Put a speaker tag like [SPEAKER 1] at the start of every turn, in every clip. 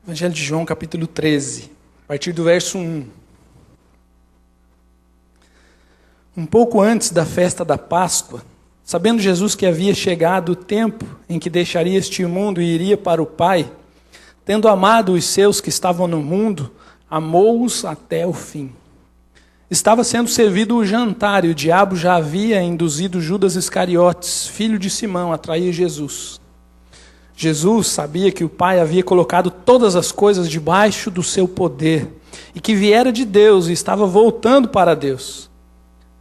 [SPEAKER 1] Evangelho de João, capítulo 13, a partir do verso 1. Um pouco antes da festa da Páscoa, sabendo Jesus que havia chegado o tempo em que deixaria este mundo e iria para o Pai, tendo amado os seus que estavam no mundo, amou-os até o fim. Estava sendo servido o jantar e o diabo já havia induzido Judas Iscariotes, filho de Simão, a trair Jesus. Jesus sabia que o Pai havia colocado todas as coisas debaixo do seu poder e que viera de Deus e estava voltando para Deus.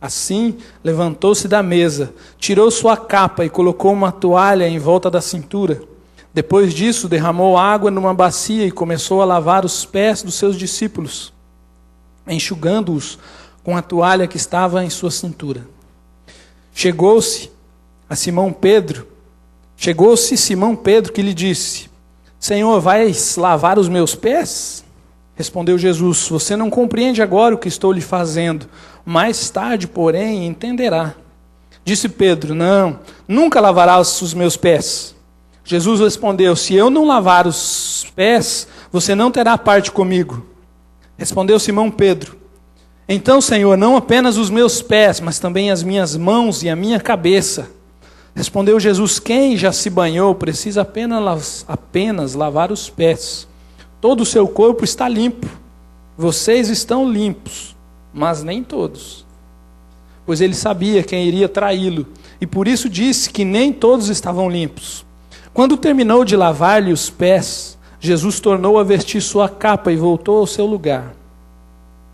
[SPEAKER 1] Assim, levantou-se da mesa, tirou sua capa e colocou uma toalha em volta da cintura. Depois disso, derramou água numa bacia e começou a lavar os pés dos seus discípulos, enxugando-os com a toalha que estava em sua cintura. Chegou-se Simão Pedro que lhe disse: Senhor, vais lavar os meus pés? Respondeu Jesus: Você não compreende agora o que estou lhe fazendo. Mais tarde, porém, entenderá. Disse Pedro: Não, nunca lavarás os meus pés. Jesus respondeu: Se eu não lavar os pés, você não terá parte comigo. Respondeu Simão Pedro: Então, Senhor, não apenas os meus pés, mas também as minhas mãos e a minha cabeça. Respondeu Jesus: Quem já se banhou precisa apenas lavar os pés. Todo o seu corpo está limpo. Vocês estão limpos, mas nem todos. Pois ele sabia quem iria traí-lo, e por isso disse que nem todos estavam limpos. Quando terminou de lavar-lhe os pés, Jesus tornou a vestir sua capa e voltou ao seu lugar.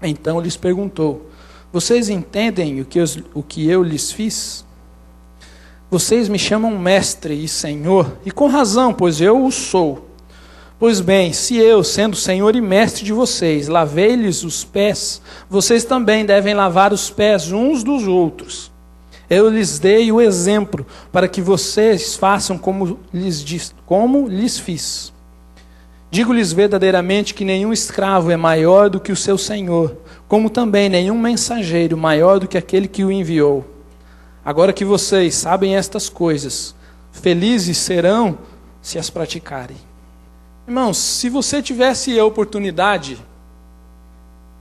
[SPEAKER 1] Então lhes perguntou: Vocês entendem o que eu lhes fiz? Vocês me chamam mestre e senhor, e com razão, pois eu o sou. Pois bem, se eu, sendo senhor e mestre de vocês, lavei-lhes os pés, vocês também devem lavar os pés uns dos outros. Eu lhes dei o exemplo, para que vocês façam como lhes fiz. Digo-lhes verdadeiramente que nenhum escravo é maior do que o seu senhor, como também nenhum mensageiro maior do que aquele que o enviou. Agora que vocês sabem estas coisas, felizes serão se as praticarem. Irmãos, se você tivesse a oportunidade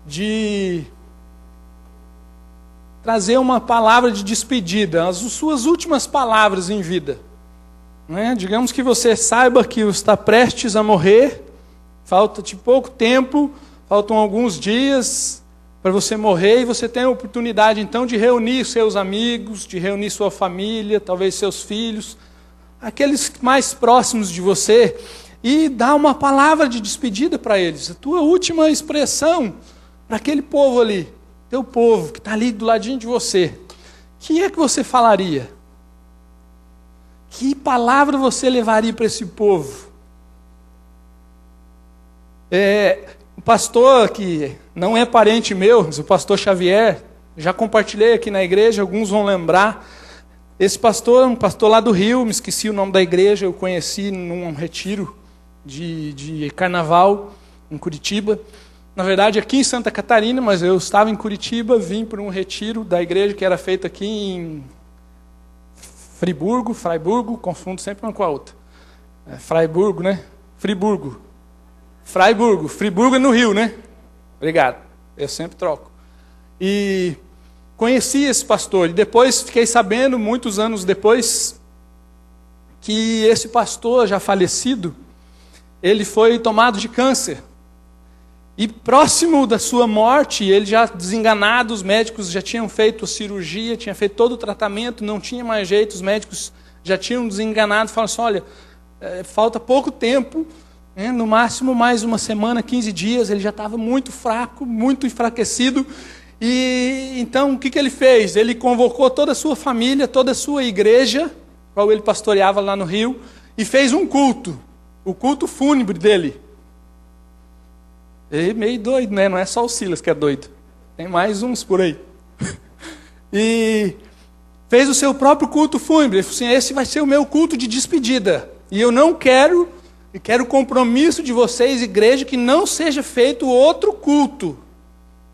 [SPEAKER 1] de trazer uma palavra de despedida, as suas últimas palavras em vida, né? Digamos que você saiba que está prestes a morrer, falta-te pouco tempo, faltam alguns dias para você morrer, e você tem a oportunidade então de reunir seus amigos, de reunir sua família, talvez seus filhos, aqueles mais próximos de você, e dar uma palavra de despedida para eles, a tua última expressão para aquele povo ali, teu povo que está ali do ladinho de você. O que é que você falaria? Que palavra você levaria para esse povo? O pastor, que não é parente meu, mas o pastor Xavier, já compartilhei aqui na igreja, alguns vão lembrar. Esse pastor é um pastor lá do Rio, me esqueci o nome da igreja, eu conheci num retiro de carnaval em Curitiba. Na verdade, aqui em Santa Catarina, mas eu estava em Curitiba, vim para um retiro da igreja que era feito aqui em Freiburgo, confundo sempre uma com a outra. Freiburgo, né? Friburgo é no Rio, né? Obrigado, eu sempre troco. E conheci esse pastor, e depois fiquei sabendo, muitos anos depois, que esse pastor já falecido, ele foi tomado de câncer. E próximo da sua morte, ele já desenganado, os médicos já tinham feito a cirurgia, tinha feito todo o tratamento, não tinha mais jeito, os médicos já tinham desenganado, falaram assim: olha, falta pouco tempo, no máximo mais uma semana, 15 dias, ele já estava muito fraco, muito enfraquecido. E então o que ele fez? Ele convocou toda a sua família, toda a sua igreja, qual ele pastoreava lá no Rio, e fez um culto, o culto fúnebre dele. Ele é meio doido, né? Não é só o Silas que é doido, tem mais uns por aí. E fez o seu próprio culto fúnebre. Ele falou assim: esse vai ser o meu culto de despedida, e eu não quero o compromisso de vocês, igreja, que não seja feito outro culto,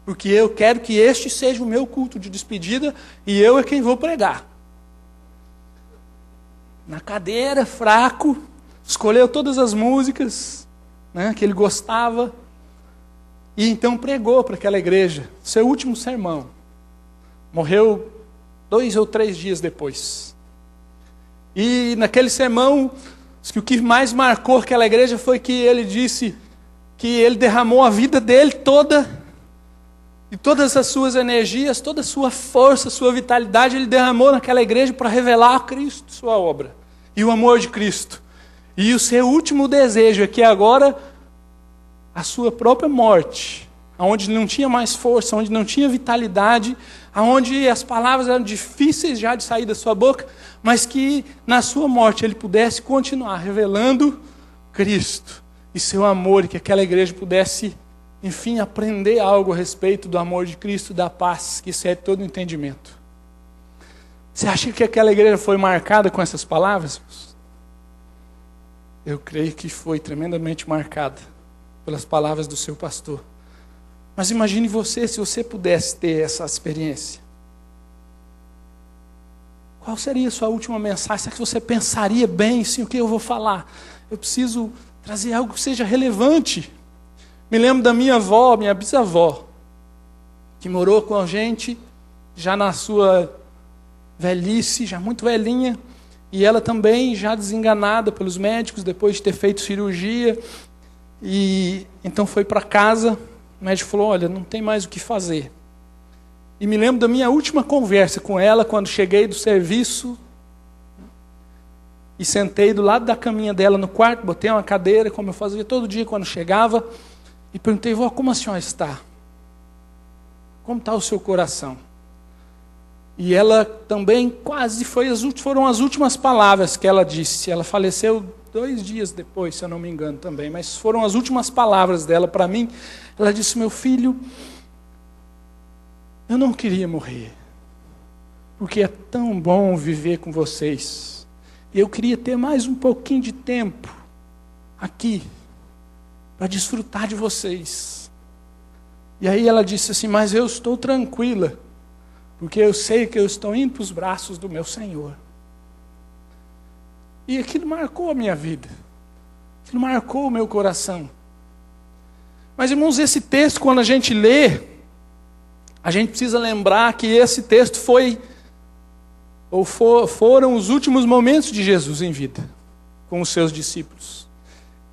[SPEAKER 1] porque eu quero que este seja o meu culto de despedida, e eu é quem vou pregar. Na cadeira, fraco, escolheu todas as músicas, né, que ele gostava, e então pregou para aquela igreja, seu último sermão. Morreu 2 ou 3 dias depois. E naquele sermão, o que mais marcou aquela igreja foi que ele disse que ele derramou a vida dele toda, e todas as suas energias, toda a sua força, sua vitalidade, ele derramou naquela igreja para revelar a Cristo, sua obra, e o amor de Cristo. E o seu último desejo é que agora a sua própria morte, onde não tinha mais força, onde não tinha vitalidade, onde as palavras eram difíceis já de sair da sua boca, mas que na sua morte ele pudesse continuar revelando Cristo e seu amor, e que aquela igreja pudesse, enfim, aprender algo a respeito do amor de Cristo, da paz, que excede todo entendimento. Você acha que aquela igreja foi marcada com essas palavras? Eu creio que foi tremendamente marcada pelas palavras do seu pastor. Mas imagine você, se você pudesse ter essa experiência. Qual seria a sua última mensagem? Será que você pensaria bem, sim, o que eu vou falar? Eu preciso trazer algo que seja relevante. Me lembro da minha avó, minha bisavó, que morou com a gente, já na sua velhice, já muito velhinha, e ela também já desenganada pelos médicos, depois de ter feito cirurgia, e então foi para casa. O médico falou, olha, não tem mais o que fazer. E me lembro da minha última conversa com ela, quando cheguei do serviço, e sentei do lado da caminha dela no quarto, botei uma cadeira, como eu fazia todo dia quando chegava, e perguntei, vó, como a senhora está? Como está o seu coração? E ela também quase foram as últimas palavras que ela disse. Ela faleceu 2 dias depois, se eu não me engano também, mas foram as últimas palavras dela para mim. Ela disse, meu filho, eu não queria morrer, porque é tão bom viver com vocês. E eu queria ter mais um pouquinho de tempo aqui, para desfrutar de vocês. E aí ela disse assim, mas eu estou tranquila, porque eu sei que eu estou indo para os braços do meu Senhor. E aquilo marcou a minha vida, aquilo marcou o meu coração. Mas, irmãos, esse texto, quando a gente lê, a gente precisa lembrar que esse texto foram os últimos momentos de Jesus em vida, com os seus discípulos.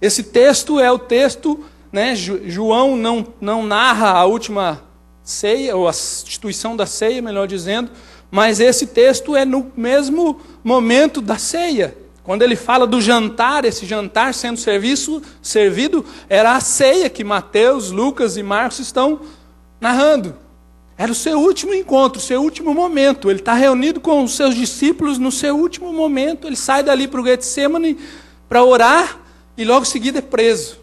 [SPEAKER 1] Esse texto é o texto, né, João não narra a última ceia, ou a instituição da ceia, melhor dizendo, mas esse texto é no mesmo momento da ceia. Quando ele fala do jantar, esse jantar sendo servido, era a ceia que Mateus, Lucas e Marcos estão narrando. Era o seu último encontro, o seu último momento. Ele está reunido com os seus discípulos no seu último momento. Ele sai dali para o Getsemane para orar e logo em seguida é preso.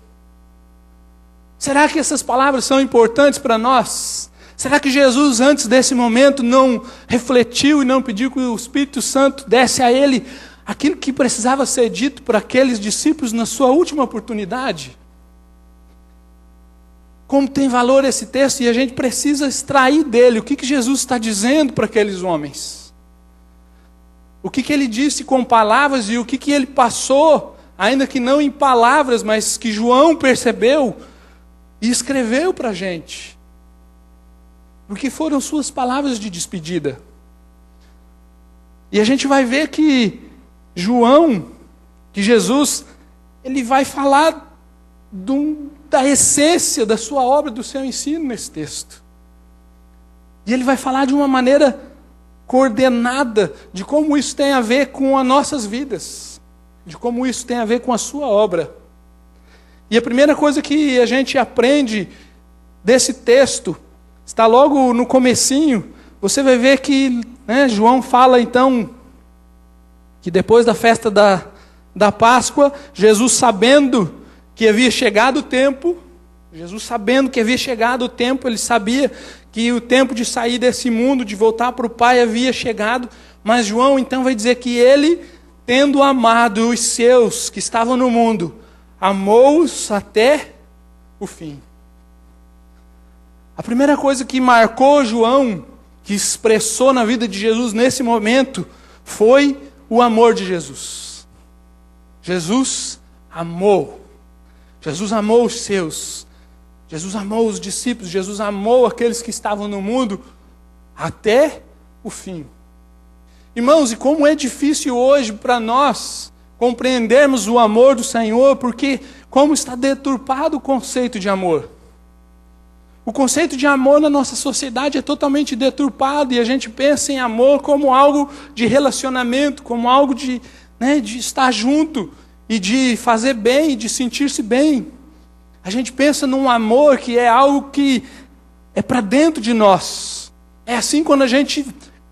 [SPEAKER 1] Será que essas palavras são importantes para nós? Será que Jesus, antes desse momento, não refletiu e não pediu que o Espírito Santo desse a ele aquilo que precisava ser dito para aqueles discípulos na sua última oportunidade? Como tem valor esse texto, e a gente precisa extrair dele o que Jesus está dizendo para aqueles homens. O que ele disse com palavras e o que ele passou, ainda que não em palavras, mas que João percebeu e escreveu para a gente. Porque foram suas palavras de despedida. E a gente vai ver que Jesus, ele vai falar da essência da sua obra, do seu ensino nesse texto. E ele vai falar de uma maneira coordenada de como isso tem a ver com as nossas vidas, de como isso tem a ver com a sua obra. E a primeira coisa que a gente aprende desse texto está logo no comecinho. Você vai ver que, né, João fala então que depois da festa da Páscoa, Jesus sabendo que havia chegado o tempo, ele sabia que o tempo de sair desse mundo, de voltar para o Pai havia chegado, mas João então vai dizer que ele, tendo amado os seus que estavam no mundo, amou-os até o fim. A primeira coisa que marcou João, que expressou na vida de Jesus nesse momento, foi o amor de Jesus. Jesus amou. Jesus amou os seus. Jesus amou os discípulos. Jesus amou aqueles que estavam no mundo até o fim. Irmãos, e como é difícil hoje para nós compreendermos o amor do Senhor, porque como está deturpado o conceito de amor. O conceito de amor na nossa sociedade é totalmente deturpado e a gente pensa em amor como algo de relacionamento, como algo de estar junto e de fazer bem, de sentir-se bem. A gente pensa num amor que é algo que é para dentro de nós. É assim quando a gente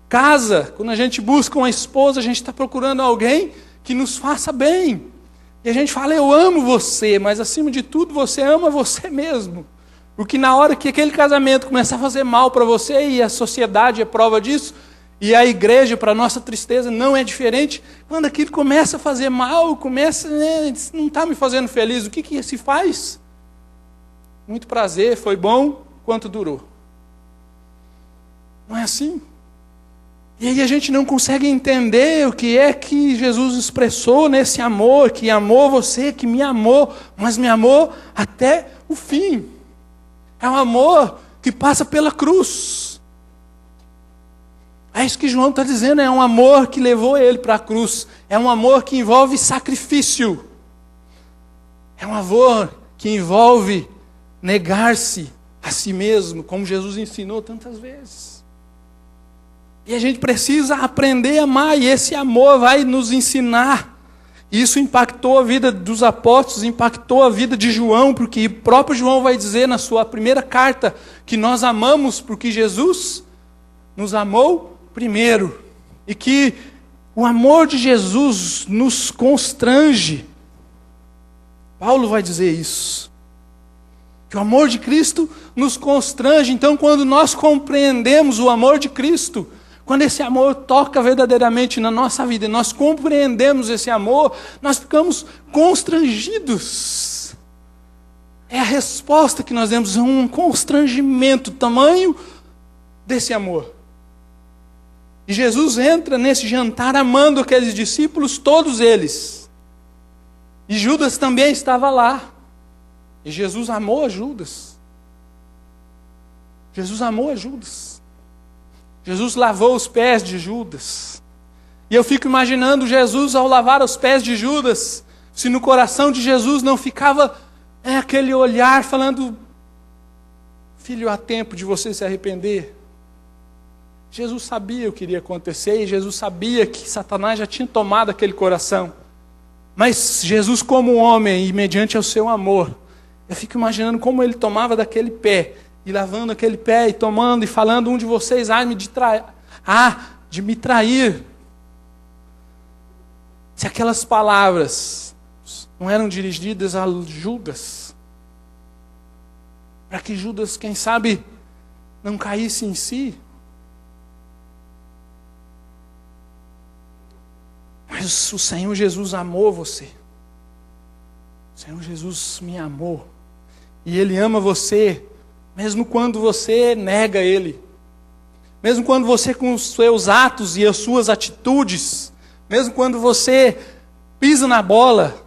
[SPEAKER 1] casa, quando a gente busca uma esposa, a gente está procurando alguém que nos faça bem. E a gente fala, eu amo você, mas acima de tudo você ama você mesmo. Porque na hora que aquele casamento começar a fazer mal para você, e a sociedade é prova disso, e a igreja, para nossa tristeza, não é diferente, quando aquilo começa a fazer mal, não está me fazendo feliz, o que se faz? Muito prazer, foi bom, quanto durou? Não é assim? E aí a gente não consegue entender o que é que Jesus expressou nesse amor, que amou você, que me amou, mas me amou até o fim. É um amor que passa pela cruz. É isso que João está dizendo, é um amor que levou ele para a cruz. É um amor que envolve sacrifício. É um amor que envolve negar-se a si mesmo, como Jesus ensinou tantas vezes. E a gente precisa aprender a amar, e esse amor vai nos ensinar. Isso impactou a vida dos apóstolos, impactou a vida de João, porque o próprio João vai dizer na sua primeira carta que nós amamos porque Jesus nos amou primeiro. E que o amor de Jesus nos constrange. Paulo vai dizer isso. Que o amor de Cristo nos constrange. Então, quando nós compreendemos o amor de Cristo, quando esse amor toca verdadeiramente na nossa vida, e nós compreendemos esse amor, nós ficamos constrangidos. É a resposta que nós demos, é um constrangimento, o tamanho desse amor. E Jesus entra nesse jantar amando aqueles discípulos, todos eles. E Judas também estava lá. E Jesus amou a Judas. Jesus amou a Judas. Jesus lavou os pés de Judas. E eu fico imaginando Jesus ao lavar os pés de Judas, se no coração de Jesus não ficava aquele olhar falando, filho, há tempo de você se arrepender. Jesus sabia o que iria acontecer, e Jesus sabia que Satanás já tinha tomado aquele coração. Mas Jesus, como homem, e mediante ao seu amor, eu fico imaginando como ele tomava daquele pé, e lavando aquele pé, e tomando, e falando, um de vocês de me trair. Se aquelas palavras não eram dirigidas a Judas, para que Judas, quem sabe, não caísse em si. Mas o Senhor Jesus amou você. O Senhor Jesus me amou. E Ele ama você, mesmo quando você nega Ele. Mesmo quando você, com os seus atos e as suas atitudes, mesmo quando você pisa na bola,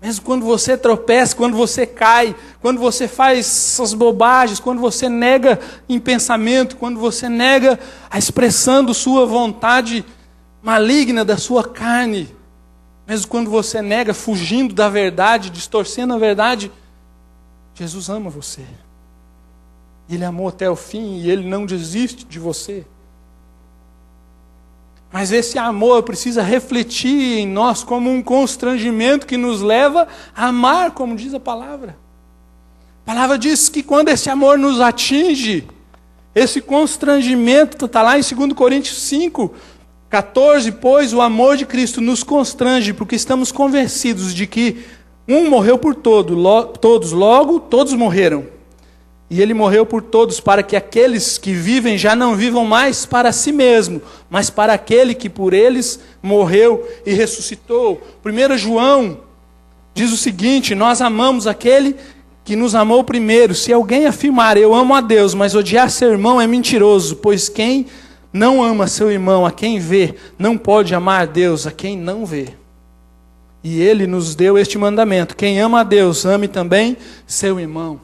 [SPEAKER 1] mesmo quando você tropeça, quando você cai, quando você faz essas bobagens, quando você nega em pensamento, quando você nega a expressão da sua vontade maligna, da sua carne, mesmo quando você nega fugindo da verdade, distorcendo a verdade, Jesus ama você. Ele amou até o fim e Ele não desiste de você. Mas esse amor precisa refletir em nós como um constrangimento que nos leva a amar, como diz a palavra. A palavra diz que quando esse amor nos atinge, esse constrangimento está lá em 2 Coríntios 5, 14, pois o amor de Cristo nos constrange, porque estamos convencidos de que um morreu por todos, logo todos morreram. E Ele morreu por todos, para que aqueles que vivem já não vivam mais para si mesmo, mas para aquele que por eles morreu e ressuscitou. 1 João diz o seguinte: nós amamos aquele que nos amou primeiro. Se alguém afirmar, eu amo a Deus, mas odiar seu irmão é mentiroso, pois quem não ama seu irmão, a quem vê, não pode amar a Deus, a quem não vê. E Ele nos deu este mandamento: quem ama a Deus, ame também seu irmão.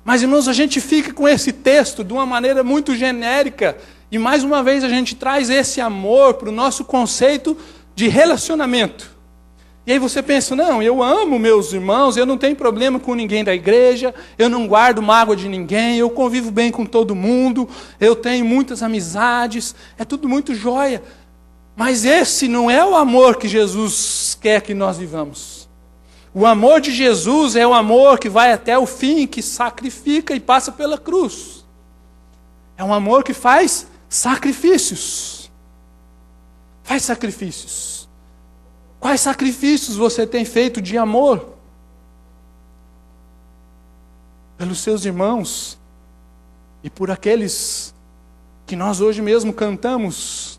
[SPEAKER 1] Mas, irmãos, a gente fica com esse texto de uma maneira muito genérica. E mais uma vez a gente traz esse amor para o nosso conceito de relacionamento. E aí você pensa, não, eu amo meus irmãos, eu não tenho problema com ninguém da igreja, eu não guardo mágoa de ninguém, eu convivo bem com todo mundo, eu tenho muitas amizades, é tudo muito jóia. Mas esse não é o amor que Jesus quer que nós vivamos. O amor de Jesus é o amor que vai até o fim, que sacrifica e passa pela cruz. É um amor que faz sacrifícios. Faz sacrifícios. Quais sacrifícios você tem feito de amor? Pelos seus irmãos e por aqueles que nós hoje mesmo cantamos.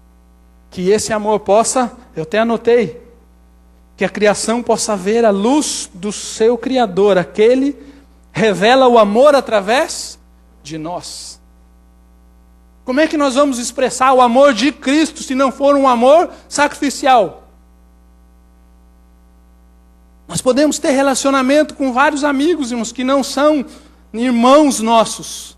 [SPEAKER 1] Que esse amor possa, eu até anotei, que a criação possa ver a luz do seu Criador. Aquele revela o amor através de nós. Como é que nós vamos expressar o amor de Cristo se não for um amor sacrificial? Nós podemos ter relacionamento com vários amigos, irmãos, que não são irmãos nossos.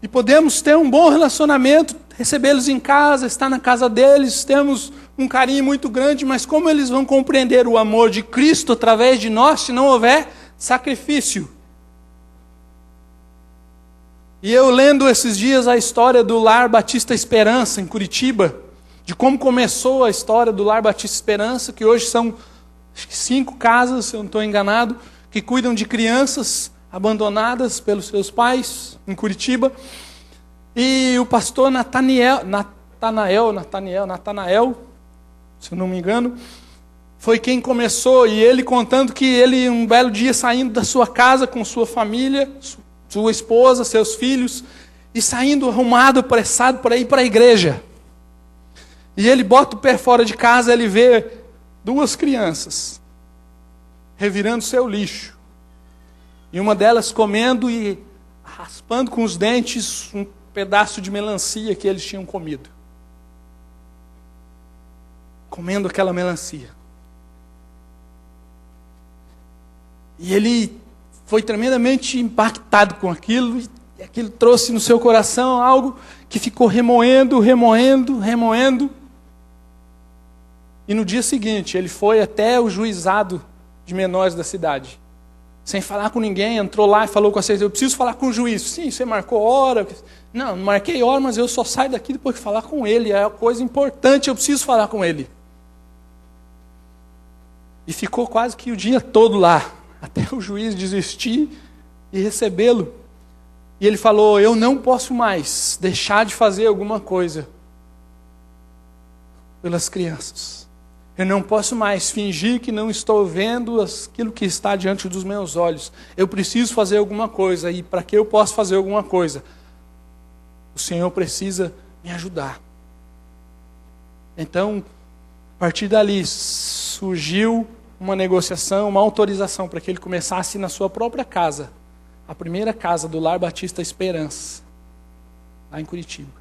[SPEAKER 1] E podemos ter um bom relacionamento, recebê-los em casa, estar na casa deles, temos um carinho muito grande, mas como eles vão compreender o amor de Cristo através de nós, se não houver sacrifício? E eu lendo esses dias a história do Lar Batista Esperança, em Curitiba, de como começou a história do Lar Batista Esperança, que hoje são 5 casas, se eu não estou enganado, que cuidam de crianças abandonadas pelos seus pais, em Curitiba. E o pastor Natanael, se eu não me engano, foi quem começou, e ele contando que ele, um belo dia, saindo da sua casa com sua família, sua esposa, seus filhos, e saindo arrumado, apressado para ir para a igreja. E ele bota o pé fora de casa, ele vê 2 crianças revirando seu lixo. E uma delas comendo e raspando com os dentes um pedaço de melancia que eles tinham comido. Comendo aquela melancia. E ele foi tremendamente impactado com aquilo, e aquilo trouxe no seu coração algo que ficou remoendo. E no dia seguinte, ele foi até o juizado de menores da cidade. Sem falar com ninguém, entrou lá e falou com a secretária: eu preciso falar com o juiz. Sim, você marcou hora? Não marquei hora, mas eu só saio daqui depois de falar com ele. É uma coisa importante, eu preciso falar com ele. E ficou quase que o dia todo lá, até o juiz desistir e recebê-lo. E ele falou: eu não posso mais deixar de fazer alguma coisa pelas crianças. Eu não posso mais fingir que não estou vendo aquilo que está diante dos meus olhos. Eu preciso fazer alguma coisa. E para que eu possa fazer alguma coisa, o Senhor precisa me ajudar. Então, a partir dali, surgiu uma negociação, uma autorização para que ele começasse na sua própria casa. A primeira casa do Lar Batista Esperança, lá em Curitiba.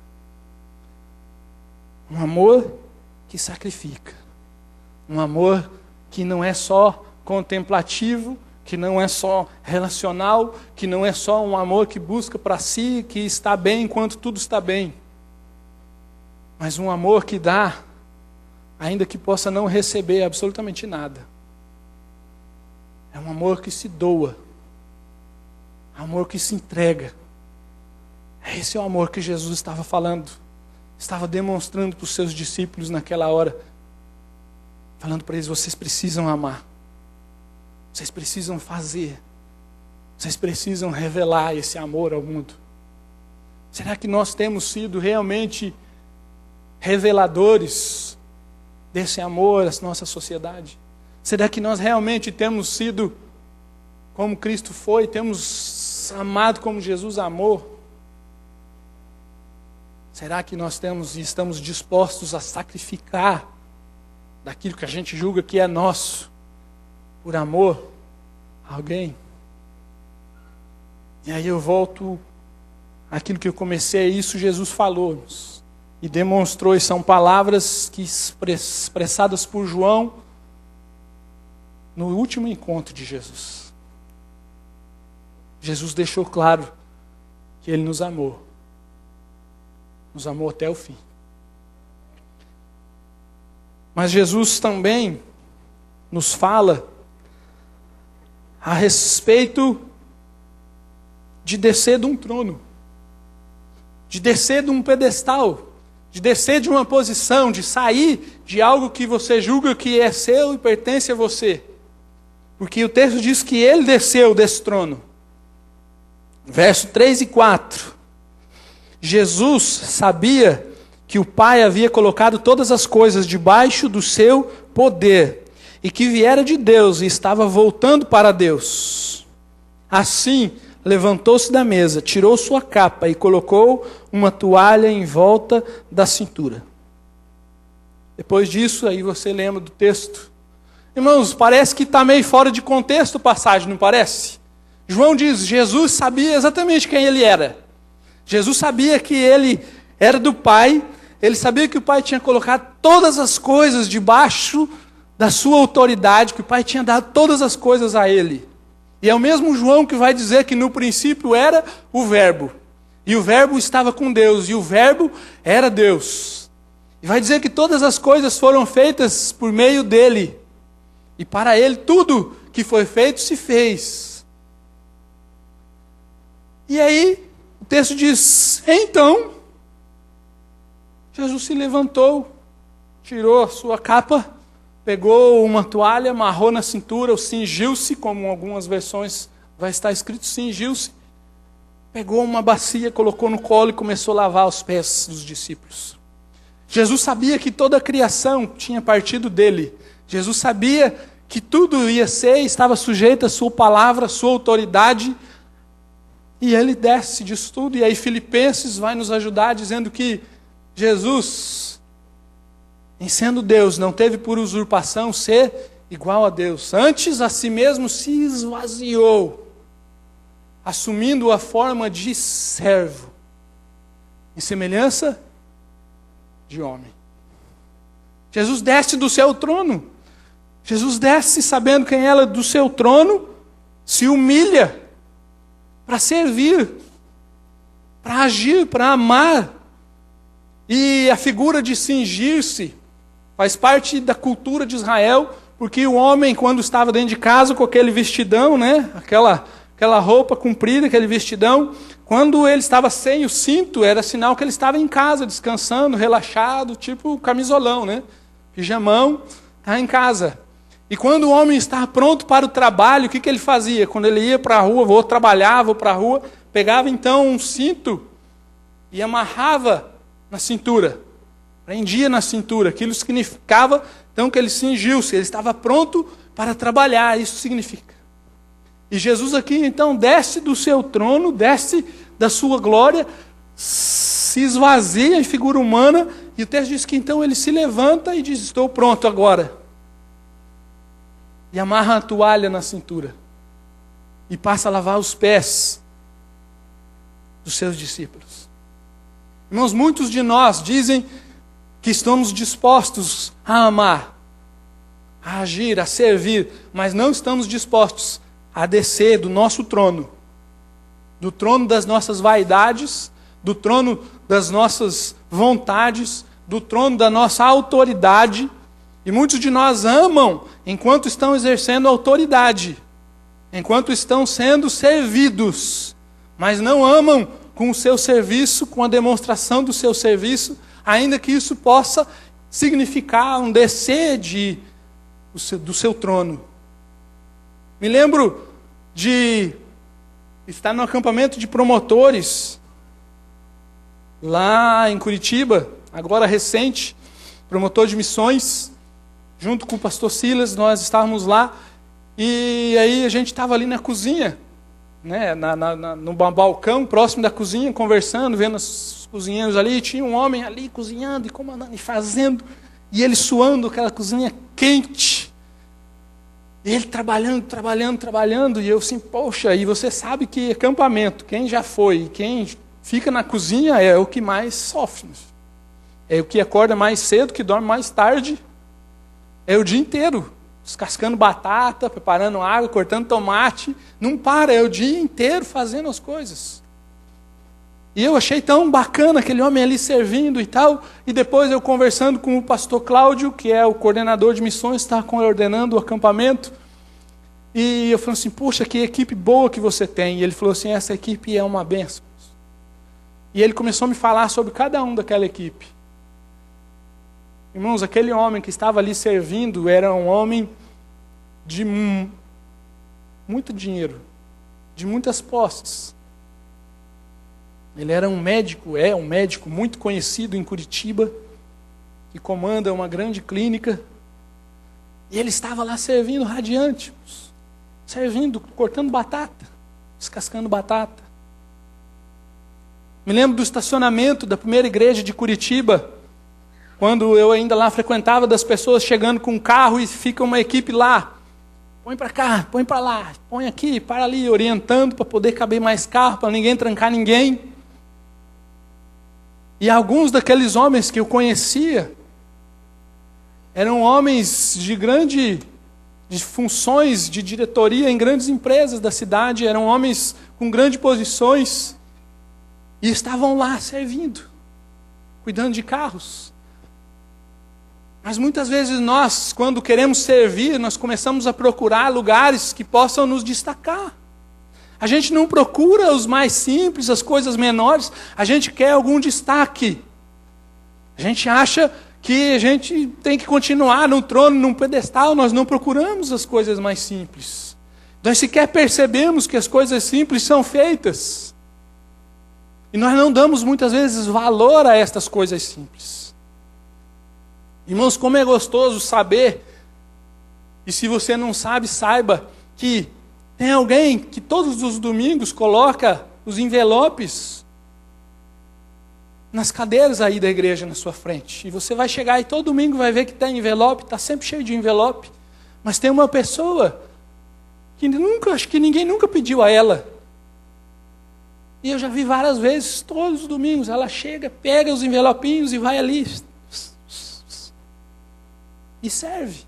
[SPEAKER 1] Um amor que sacrifica. Um amor que não é só contemplativo, que não é só relacional, que não é só um amor que busca para si, que está bem enquanto tudo está bem. Mas um amor que dá, ainda que possa não receber absolutamente nada. É um amor que se doa. É um amor que se entrega. Esse é o amor que Jesus estava falando. Estava demonstrando para os seus discípulos naquela hora. Falando para eles: vocês precisam amar. Vocês precisam fazer. Vocês precisam revelar esse amor ao mundo. Será que nós temos sido realmente reveladores desse amor à nossa sociedade? Será que nós realmente temos sido como Cristo foi? Temos amado como Jesus amou? Será que nós temos e estamos dispostos a sacrificar daquilo que a gente julga que é nosso, por amor a alguém? E aí eu volto àquilo que eu comecei, isso Jesus falou e demonstrou, e são palavras que expressadas por João, no último encontro de Jesus. Jesus deixou claro que Ele nos amou. Nos amou até o fim. Mas Jesus também nos fala a respeito de descer de um trono, de descer de um pedestal, de descer de uma posição, de sair de algo que você julga que é seu e pertence a você. Porque o texto diz que Ele desceu desse trono. Verso 3 e 4. Jesus sabia que o Pai havia colocado todas as coisas debaixo do seu poder, e que viera de Deus e estava voltando para Deus. Assim, levantou-se da mesa, tirou sua capa e colocou uma toalha em volta da cintura. Depois disso, aí você lembra do texto. Irmãos, parece que está meio fora de contexto a passagem, não parece? João diz, Jesus sabia exatamente quem Ele era. Jesus sabia que Ele era do Pai, Ele sabia que o Pai tinha colocado todas as coisas debaixo da sua autoridade, que o Pai tinha dado todas as coisas a Ele. E é o mesmo João que vai dizer que no princípio era o Verbo. E o Verbo estava com Deus, e o Verbo era Deus. E vai dizer que todas as coisas foram feitas por meio dEle. E para Ele tudo que foi feito se fez. E aí, o texto diz, então, Jesus se levantou, tirou a sua capa, pegou uma toalha, amarrou na cintura, ou cingiu-se, como em algumas versões vai estar escrito, cingiu-se. Pegou uma bacia, colocou no colo e começou a lavar os pés dos discípulos. Jesus sabia que toda a criação tinha partido dele. Jesus sabia que tudo ia ser, estava sujeito à sua palavra, à sua autoridade. E ele desce disso tudo. E aí Filipenses vai nos ajudar dizendo que Jesus, em sendo Deus, não teve por usurpação ser igual a Deus. Antes, a si mesmo se esvaziou, assumindo a forma de servo, em semelhança de homem. Jesus desce do seu trono. Jesus desce sabendo quem era do seu trono, se humilha para servir, para agir, para amar. E a figura de cingir-se faz parte da cultura de Israel, porque o homem, quando estava dentro de casa com aquele vestidão, né, aquela roupa comprida, aquele vestidão, quando ele estava sem o cinto, era sinal que ele estava em casa, descansando, relaxado, tipo camisolão, né? Pijamão, está em casa. E quando o homem estava pronto para o trabalho, o que ele fazia? Quando ele ia para a rua, vou trabalhar, vou para a rua, pegava então um cinto e amarrava na cintura, prendia na cintura. Aquilo significava então que ele cingiu-se, ele estava pronto para trabalhar, isso significa. E Jesus aqui então desce do seu trono, desce da sua glória, se esvazia em figura humana, e o texto diz que então ele se levanta e diz, estou pronto agora. E amarra a toalha na cintura. E passa a lavar os pés dos seus discípulos. Irmãos, muitos de nós dizem que estamos dispostos a amar, a agir, a servir, mas não estamos dispostos a descer do nosso trono, do trono das nossas vaidades, do trono das nossas vontades, do trono da nossa autoridade. E muitos de nós amam enquanto estão exercendo autoridade, enquanto estão sendo servidos, mas não amam com o seu serviço, com a demonstração do seu serviço, ainda que isso possa significar um descer do seu trono. Me lembro de estar no acampamento de promotores, lá em Curitiba, agora recente, promotor de missões, junto com o pastor Silas, nós estávamos lá, e aí a gente estava ali na cozinha, né, no balcão, próximo da cozinha, conversando, vendo os cozinheiros ali, e tinha um homem ali cozinhando, e comandando, e fazendo, e ele suando aquela cozinha quente, e ele trabalhando, e eu assim, poxa, e você sabe que acampamento, quem já foi, quem fica na cozinha é o que mais sofre, é o que acorda mais cedo, que dorme mais tarde, é o dia inteiro, descascando batata, preparando água, cortando tomate. Não para, é o dia inteiro fazendo as coisas. E eu achei tão bacana aquele homem ali servindo e tal. E depois eu conversando com o pastor Cláudio, que é o coordenador de missões, está coordenando o acampamento. E eu falei assim, puxa, que equipe boa que você tem. E ele falou assim, essa equipe é uma bênção. E ele começou a me falar sobre cada um daquela equipe. Irmãos, aquele homem que estava ali servindo era um homem de muito dinheiro, de muitas posses. Ele era um médico, é um médico muito conhecido em Curitiba, que comanda uma grande clínica. E ele estava lá servindo radiante, servindo, cortando batata, descascando batata. Me lembro do estacionamento da primeira igreja de Curitiba, quando eu ainda lá frequentava, das pessoas chegando com um carro e fica uma equipe lá. Põe para cá, põe para lá, põe aqui, para ali, orientando para poder caber mais carro, para ninguém trancar ninguém. E alguns daqueles homens que eu conhecia eram homens de funções de diretoria em grandes empresas da cidade, eram homens com grandes posições e estavam lá servindo, cuidando de carros. Mas muitas vezes nós, quando queremos servir, nós começamos a procurar lugares que possam nos destacar. A gente não procura os mais simples, as coisas menores, a gente quer algum destaque. A gente acha que a gente tem que continuar no trono, num pedestal, nós não procuramos as coisas mais simples. Nós sequer percebemos que as coisas simples são feitas. E nós não damos muitas vezes valor a estas coisas simples. Irmãos, como é gostoso saber, e se você não sabe, saiba, que tem alguém que todos os domingos coloca os envelopes nas cadeiras aí da igreja na sua frente. E você vai chegar e todo domingo vai ver que tem envelope, está sempre cheio de envelope. Mas tem uma pessoa que acho que ninguém nunca pediu a ela. E eu já vi várias vezes, todos os domingos, ela chega, pega os envelopinhos e vai ali e serve.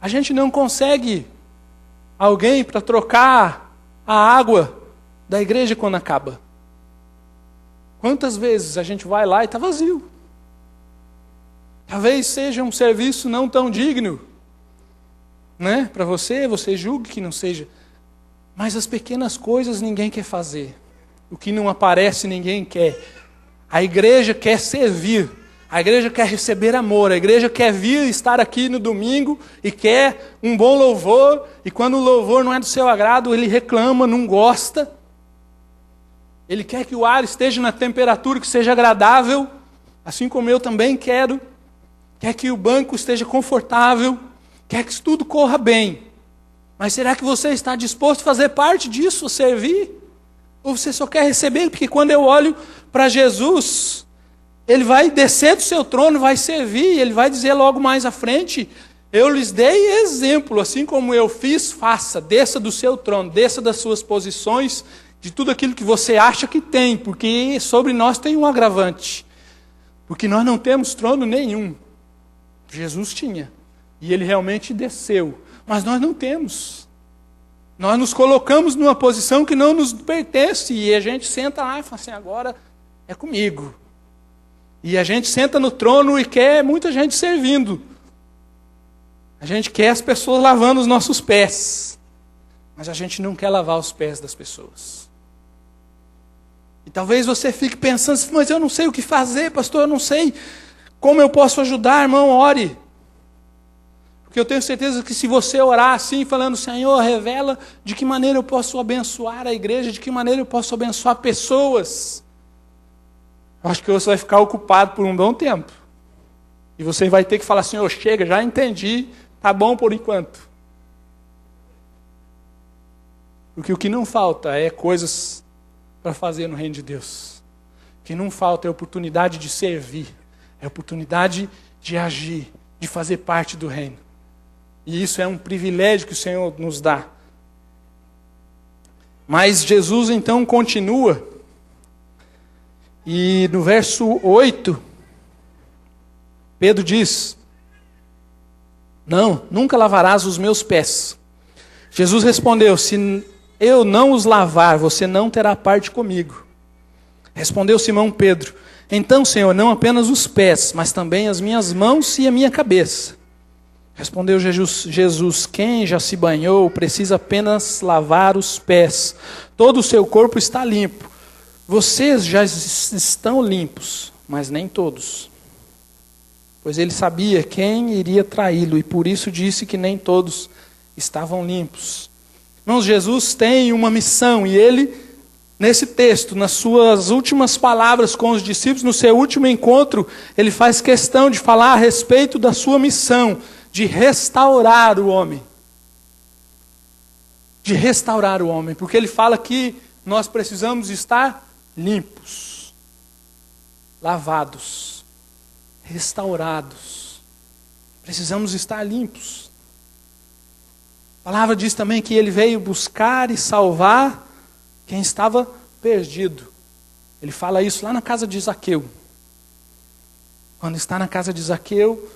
[SPEAKER 1] A gente não consegue alguém para trocar a água da igreja quando acaba. Quantas vezes a gente vai lá e está vazio? Talvez seja um serviço não tão digno, né? Para você julgue que não seja. Mas as pequenas coisas ninguém quer fazer. O que não aparece ninguém quer. A igreja quer servir. A igreja quer receber amor. A igreja quer vir estar aqui no domingo e quer um bom louvor. E quando o louvor não é do seu agrado, ele reclama, não gosta. Ele quer que o ar esteja na temperatura que seja agradável, assim como eu também quero. Quer que o banco esteja confortável. Quer que tudo corra bem. Mas será que você está disposto a fazer parte disso, a servir? Ou você só quer receber? Porque quando eu olho para Jesus, ele vai descer do seu trono, vai servir, ele vai dizer logo mais à frente, eu lhes dei exemplo, assim como eu fiz, faça, desça do seu trono, desça das suas posições, de tudo aquilo que você acha que tem, porque sobre nós tem um agravante. Porque nós não temos trono nenhum. Jesus tinha, e ele realmente desceu. Mas nós não temos. Nós nos colocamos numa posição que não nos pertence. E a gente senta lá e fala assim, agora é comigo. E a gente senta no trono e quer muita gente servindo. A gente quer as pessoas lavando os nossos pés. Mas a gente não quer lavar os pés das pessoas. E talvez você fique pensando, mas eu não sei o que fazer, pastor, eu não sei como eu posso ajudar, irmão, ore. Porque eu tenho certeza que se você orar assim, falando, Senhor, revela de que maneira eu posso abençoar a igreja, de que maneira eu posso abençoar pessoas, eu acho que você vai ficar ocupado por um bom tempo. E você vai ter que falar, Senhor, chega, já entendi, tá bom por enquanto. Porque o que não falta é coisas para fazer no reino de Deus. O que não falta é oportunidade de servir, é oportunidade de agir, de fazer parte do reino. E isso é um privilégio que o Senhor nos dá. Mas Jesus então continua. E no verso 8, Pedro diz, Não, nunca lavarás os meus pés. Jesus respondeu: se eu não os lavar, você não terá parte comigo. Respondeu Simão Pedro: então, Senhor, não apenas os pés, mas também as minhas mãos e a minha cabeça. Respondeu Jesus: quem já se banhou precisa apenas lavar os pés. Todo o seu corpo está limpo. Vocês já estão limpos, mas nem todos. Pois ele sabia quem iria traí-lo e por isso disse que nem todos estavam limpos. Irmãos, Jesus tem uma missão e ele, nesse texto, nas suas últimas palavras com os discípulos, no seu último encontro, ele faz questão de falar a respeito da sua missão, de restaurar o homem. De restaurar o homem, porque ele fala que nós precisamos estar limpos, lavados, restaurados. Precisamos estar limpos. A palavra diz também que ele veio buscar e salvar quem estava perdido. Ele fala isso lá na casa de Zaqueu. Quando está na casa de Zaqueu,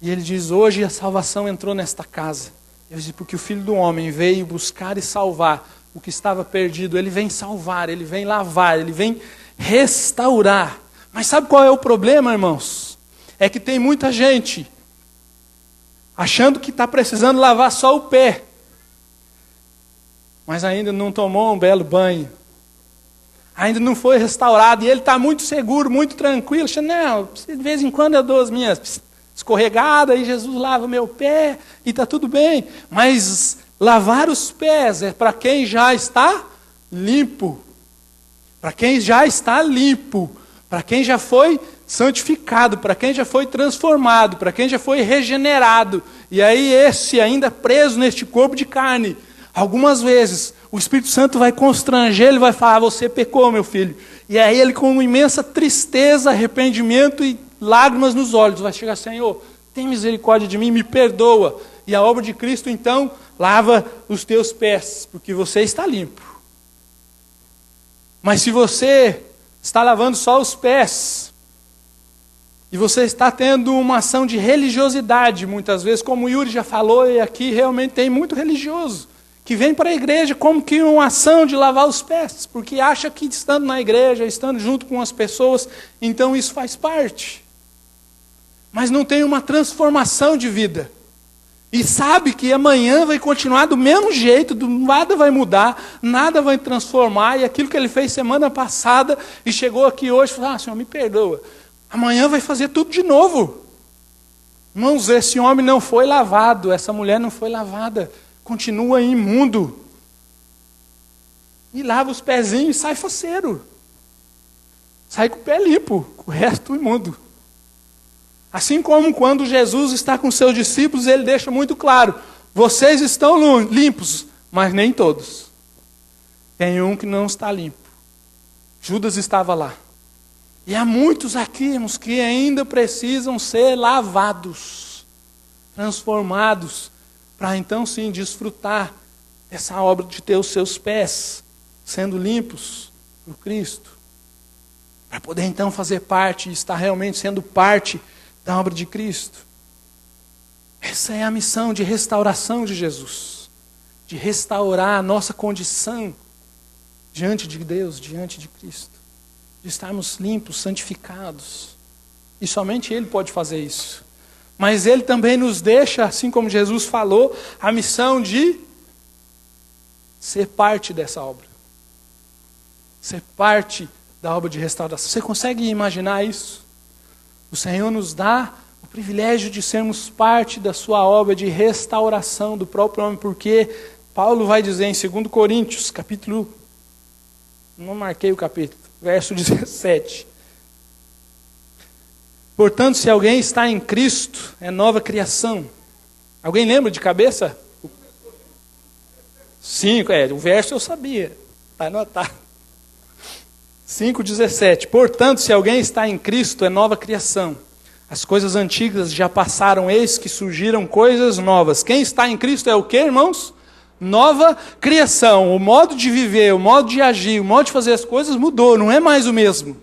[SPEAKER 1] e ele diz: hoje a salvação entrou nesta casa. Ele diz: porque o Filho do Homem veio buscar e salvar o que estava perdido. Ele vem salvar, ele vem lavar, ele vem restaurar. Mas sabe qual é o problema, irmãos? É que tem muita gente achando que está precisando lavar só o pé, mas ainda não tomou um belo banho, ainda não foi restaurado, e ele está muito seguro, muito tranquilo, achando: não, de vez em quando eu dou as minhas escorregadas, e Jesus lava meu pé, e está tudo bem. Mas lavar os pés é para quem já está limpo, para quem já está limpo, para quem já foi santificado, para quem já foi transformado, para quem já foi regenerado. E aí esse ainda preso neste corpo de carne, algumas vezes o Espírito Santo vai constranger, ele vai falar: você pecou, meu filho. E aí ele, com imensa tristeza, arrependimento e lágrimas nos olhos, vai chegar: Senhor, tem misericórdia de mim, me perdoa. E a obra de Cristo então lava os teus pés, porque você está limpo. Mas se você está lavando só os pés, e você está tendo uma ação de religiosidade, muitas vezes, como o Yuri já falou, e aqui realmente tem muito religioso, que vem para a igreja como que uma ação de lavar os pés, porque acha que estando na igreja, estando junto com as pessoas, então isso faz parte. Mas não tem uma transformação de vida. E sabe que amanhã vai continuar do mesmo jeito, nada vai mudar, nada vai transformar, e aquilo que ele fez semana passada, e chegou aqui hoje, falou: Senhor, me perdoa. Amanhã vai fazer tudo de novo. Irmãos, esse homem não foi lavado, essa mulher não foi lavada, continua imundo. E lava os pezinhos e sai faceiro. Sai com o pé limpo, com o resto imundo. Assim como quando Jesus está com seus discípulos, ele deixa muito claro: vocês estão limpos, mas nem todos. Tem um que não está limpo. Judas estava lá. E há muitos aqui, irmãos, que ainda precisam ser lavados, transformados, para então sim desfrutar dessa obra de ter os seus pés sendo limpos por Cristo. Para poder então fazer parte, estar realmente sendo parte da obra de Cristo. Essa é a missão de restauração de Jesus, de restaurar a nossa condição diante de Deus, diante de Cristo, de estarmos limpos, santificados. E somente Ele pode fazer isso. Mas Ele também nos deixa, assim como Jesus falou, a missão de ser parte dessa obra. Ser parte da obra de restauração. Você consegue imaginar isso? O Senhor nos dá o privilégio de sermos parte da sua obra de restauração do próprio homem, porque Paulo vai dizer em 2 Coríntios, capítulo, não marquei o capítulo, verso 17. Portanto, se alguém está em Cristo, é nova criação. Alguém lembra de cabeça? 5, o verso eu sabia, está anotado. 5,17. Portanto, se alguém está em Cristo, é nova criação. As coisas antigas já passaram, eis que surgiram coisas novas. Quem está em Cristo é o quê, irmãos? Nova criação. O modo de viver, o modo de agir, o modo de fazer as coisas mudou, não é mais o mesmo.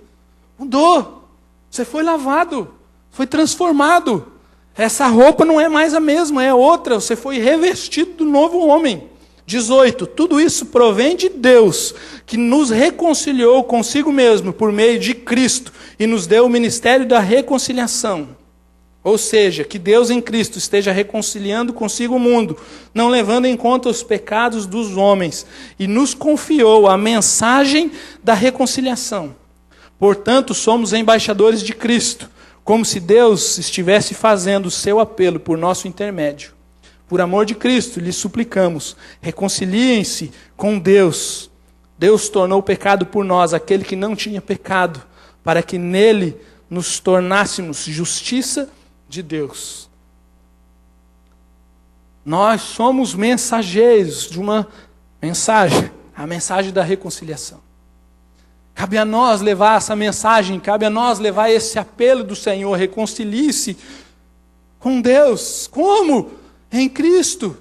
[SPEAKER 1] Mudou. Você foi lavado, foi transformado. essa roupa não é mais a mesma, é outra. Você foi revestido do novo homem. 18. Tudo isso provém de Deus, que nos reconciliou consigo mesmo por meio de Cristo e nos deu o ministério da reconciliação. Ou seja, que Deus em Cristo esteja reconciliando consigo o mundo, não levando em conta os pecados dos homens, e nos confiou a mensagem da reconciliação. Portanto, somos embaixadores de Cristo, como se Deus estivesse fazendo o seu apelo por nosso intermédio. Por amor de Cristo, lhes suplicamos, reconciliem-se com Deus. Deus tornou pecado por nós, aquele que não tinha pecado, para que nele nos tornássemos justiça de Deus. Nós somos mensageiros de uma mensagem, a mensagem da reconciliação. Cabe a nós levar essa mensagem, cabe a nós levar esse apelo do Senhor, reconcilie-se com Deus. Como? Em Cristo.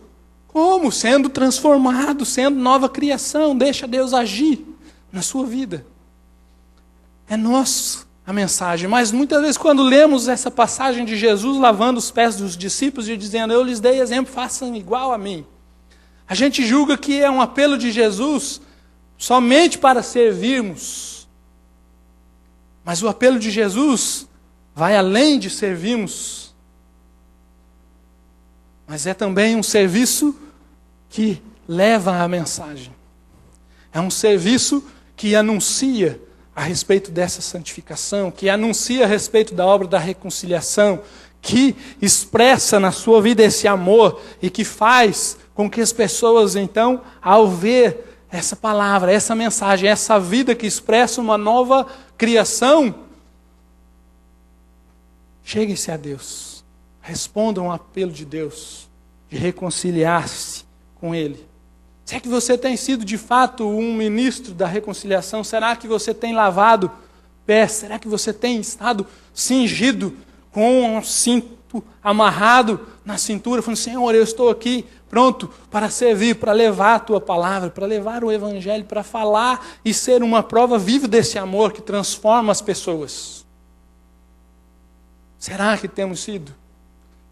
[SPEAKER 1] Como? Sendo transformado, sendo nova criação. Deixa Deus agir na sua vida. É nossa a mensagem. Mas muitas vezes quando lemos essa passagem de Jesus lavando os pés dos discípulos e dizendo, eu lhes dei exemplo, façam igual a mim. A gente julga que é um apelo de Jesus somente para servirmos. Mas o apelo de Jesus vai além de servirmos. Mas é também um serviço que leva a mensagem. É um serviço que anuncia a respeito dessa santificação, que anuncia a respeito da obra da reconciliação, que expressa na sua vida esse amor e que faz com que as pessoas, então, ao ver essa palavra, essa mensagem, essa vida que expressa uma nova criação, cheguem-se a Deus. Respondam ao apelo de Deus, de reconciliar-se com Ele. Será que você tem sido de fato um ministro da reconciliação? Será que você tem lavado pés? Será que você tem estado cingido com um cinto amarrado na cintura, falando, Senhor, eu estou aqui pronto para servir, para levar a Tua palavra, para levar o Evangelho, para falar e ser uma prova viva desse amor que transforma as pessoas? Será que temos sido?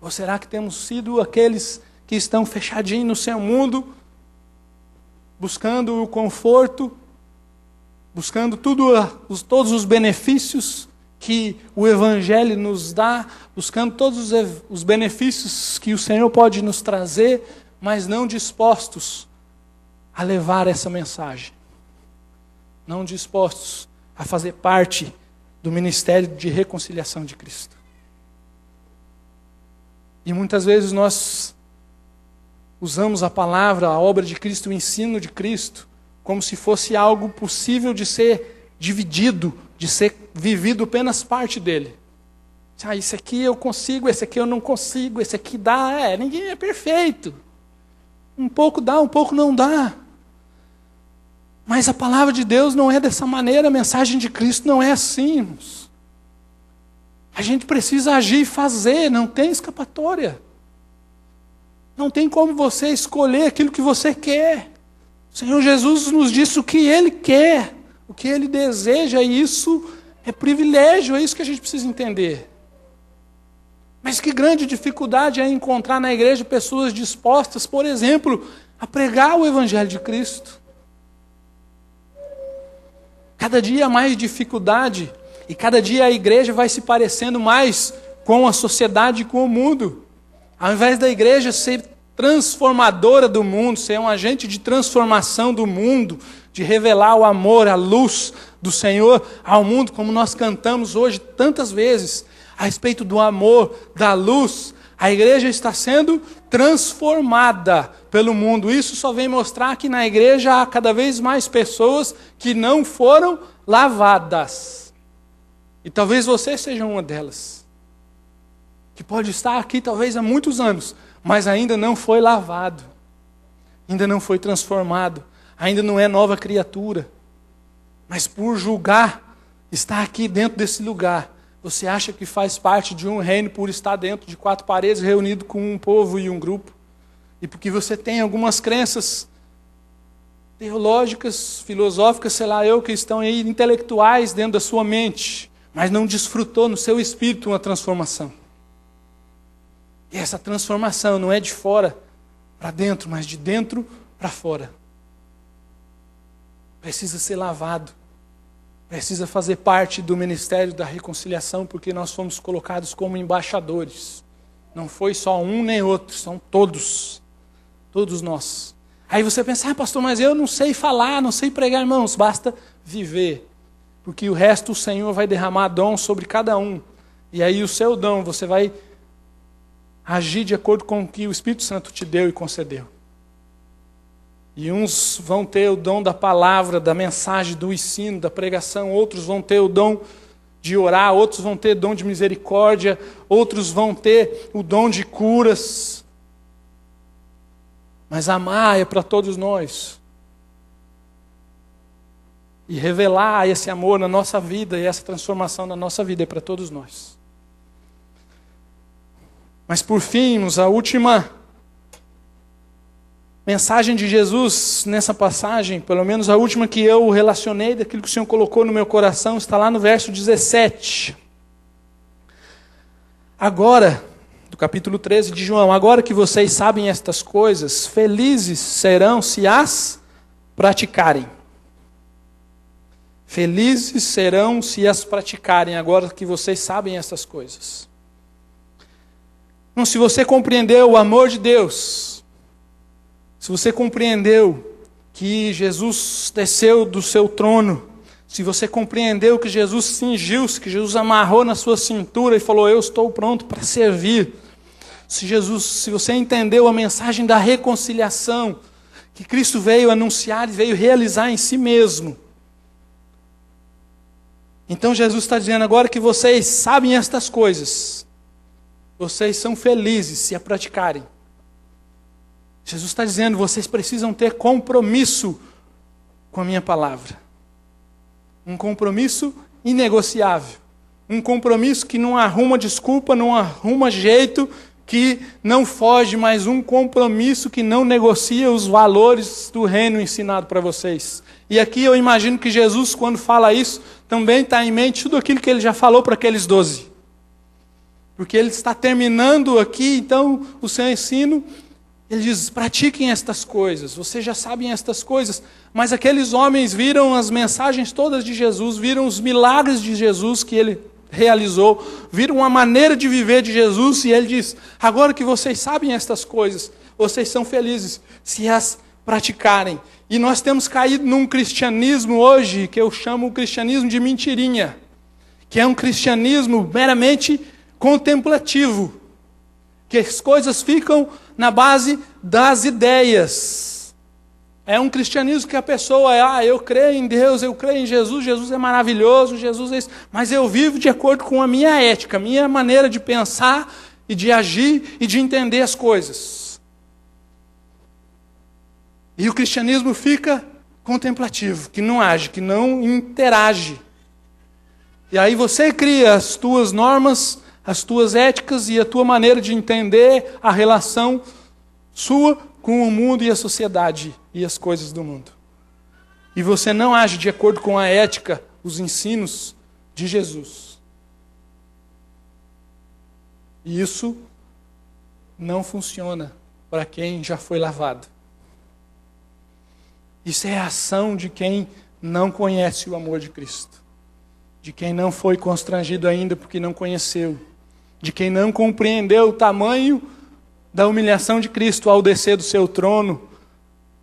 [SPEAKER 1] Ou será que temos sido aqueles que estão fechadinhos no seu mundo, buscando o conforto, buscando todos os benefícios que o Evangelho nos dá, buscando todos os benefícios que o Senhor pode nos trazer, mas não dispostos a levar essa mensagem, não dispostos a fazer parte do ministério de reconciliação de Cristo. E muitas vezes nós usamos a palavra, a obra de Cristo, o ensino de Cristo, como se fosse algo possível de ser dividido, de ser vivido apenas parte dele. Esse aqui eu consigo, esse aqui eu não consigo, esse aqui dá. Ninguém é perfeito. Um pouco dá, um pouco não dá. Mas a palavra de Deus não é dessa maneira, a mensagem de Cristo não é assim, irmãos. A gente precisa agir e fazer, não tem escapatória. Não tem como você escolher aquilo que você quer. O Senhor Jesus nos disse o que Ele quer, o que Ele deseja, e isso é privilégio, é isso que a gente precisa entender. Mas que grande dificuldade é encontrar na igreja pessoas dispostas, por exemplo, a pregar o Evangelho de Cristo. Cada dia há mais dificuldade, e cada dia a igreja vai se parecendo mais com a sociedade e com o mundo. Ao invés da igreja ser transformadora do mundo, ser um agente de transformação do mundo, de revelar o amor, a luz do Senhor ao mundo, como nós cantamos hoje tantas vezes, a respeito do amor, da luz, a igreja está sendo transformada pelo mundo. Isso só vem mostrar que na igreja há cada vez mais pessoas que não foram lavadas. E talvez você seja uma delas, que pode estar aqui talvez há muitos anos, mas ainda não foi lavado, ainda não foi transformado, ainda não é nova criatura. Mas por julgar, estar aqui dentro desse lugar, você acha que faz parte de um reino por estar dentro de 4 paredes, reunido com um povo e um grupo, e porque você tem algumas crenças teológicas, filosóficas, sei lá eu, que estão aí intelectuais dentro da sua mente, mas não desfrutou no seu espírito uma transformação. E essa transformação não é de fora para dentro, mas de dentro para fora. Precisa ser lavado. Precisa fazer parte do ministério da reconciliação, porque nós fomos colocados como embaixadores. Não foi só um nem outro, são todos. Todos nós. Aí você pensa, pastor, mas eu não sei falar, não sei pregar, irmãos. Basta viver. Porque o resto o Senhor vai derramar dom sobre cada um. E aí o seu dom, você vai agir de acordo com o que o Espírito Santo te deu e concedeu. E uns vão ter o dom da palavra, da mensagem, do ensino, da pregação. Outros vão ter o dom de orar. Outros vão ter o dom de misericórdia. Outros vão ter o dom de curas. Mas amar é para todos nós. E revelar esse amor na nossa vida e essa transformação na nossa vida é para todos nós. Mas por fim, a última mensagem de Jesus nessa passagem, pelo menos a última que eu relacionei daquilo que o Senhor colocou no meu coração, está lá no verso 17. Agora, do capítulo 13 de João, agora que vocês sabem estas coisas, felizes serão se as praticarem. Felizes serão se as praticarem, agora que vocês sabem estas coisas. Então, se você compreendeu o amor de Deus, se você compreendeu que Jesus desceu do seu trono, se você compreendeu que Jesus cingiu-se, que Jesus amarrou na sua cintura e falou, eu estou pronto para servir. Se você entendeu a mensagem da reconciliação, que Cristo veio anunciar e veio realizar em si mesmo. Então Jesus está dizendo, agora que vocês sabem estas coisas, vocês são felizes se a praticarem. Jesus está dizendo, vocês precisam ter compromisso com a minha palavra. Um compromisso inegociável. Um compromisso que não arruma desculpa, não arruma jeito, que não foge, mas um compromisso que não negocia os valores do reino ensinado para vocês. E aqui eu imagino que Jesus, quando fala isso, também está em mente tudo aquilo que ele já falou para aqueles 12. Porque ele está terminando aqui, então, o seu ensino. Ele diz, pratiquem estas coisas, vocês já sabem estas coisas, mas aqueles homens viram as mensagens todas de Jesus, viram os milagres de Jesus que ele realizou, viram a maneira de viver de Jesus, e ele diz, agora que vocês sabem estas coisas, vocês são felizes se as praticarem. E nós temos caído num cristianismo hoje, que eu chamo o cristianismo de mentirinha, que é um cristianismo meramente contemplativo, que as coisas ficam na base das ideias. É um cristianismo que a pessoa eu creio em Deus, eu creio em Jesus, Jesus é maravilhoso, Jesus é isso, mas eu vivo de acordo com a minha ética, a minha maneira de pensar e de agir e de entender as coisas. E o cristianismo fica contemplativo, que não age, que não interage. E aí você cria as tuas normas, as tuas éticas e a tua maneira de entender a relação sua com o mundo e a sociedade e as coisas do mundo. E você não age de acordo com a ética, os ensinos de Jesus. E isso não funciona para quem já foi lavado. Isso é a ação de quem não conhece o amor de Cristo. De quem não foi constrangido ainda porque não conheceu. De quem não compreendeu o tamanho da humilhação de Cristo ao descer do seu trono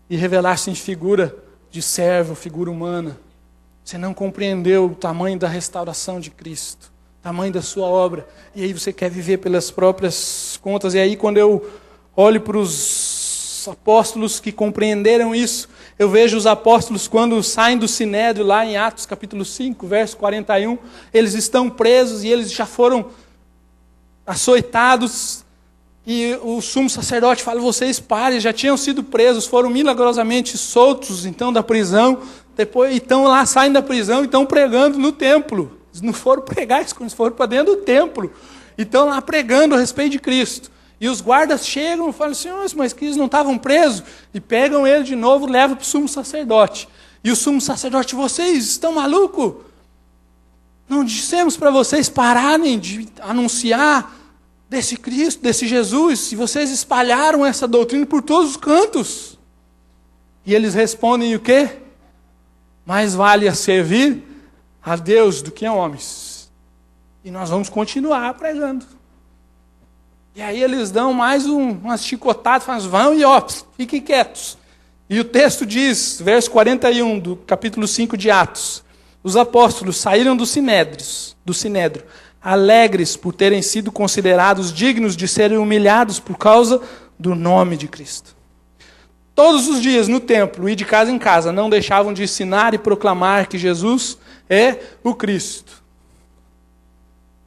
[SPEAKER 1] e revelar-se em figura de servo, figura humana. Você não compreendeu o tamanho da restauração de Cristo, o tamanho da sua obra, e aí você quer viver pelas próprias contas. E aí quando eu olho para os apóstolos que compreenderam isso, eu vejo os apóstolos quando saem do Sinédrio, lá em Atos capítulo 5, verso 41, eles estão presos e eles já foram açoitados, e o sumo sacerdote fala, vocês parem, já tinham sido presos, foram milagrosamente soltos então da prisão, depois estão lá, saem da prisão e estão pregando no templo. Eles não foram pregar, eles foram para dentro do templo, e estão lá pregando a respeito de Cristo. E os guardas chegam e falam, senhores, mas que eles não estavam presos? E pegam ele de novo, levam para o sumo sacerdote. E o sumo sacerdote, vocês estão malucos? Não dissemos para vocês pararem de anunciar desse Cristo, desse Jesus, e vocês espalharam essa doutrina por todos os cantos. E eles respondem o quê? Mais vale a servir a Deus do que a homens. E nós vamos continuar pregando. E aí eles dão mais umas chicotadas, falam, vão e ó, fiquem quietos. E o texto diz, verso 41 do capítulo 5 de Atos, os apóstolos saíram do Sinédrio, alegres por terem sido considerados dignos de serem humilhados por causa do nome de Cristo. Todos os dias no templo e de casa em casa não deixavam de ensinar e proclamar que Jesus é o Cristo.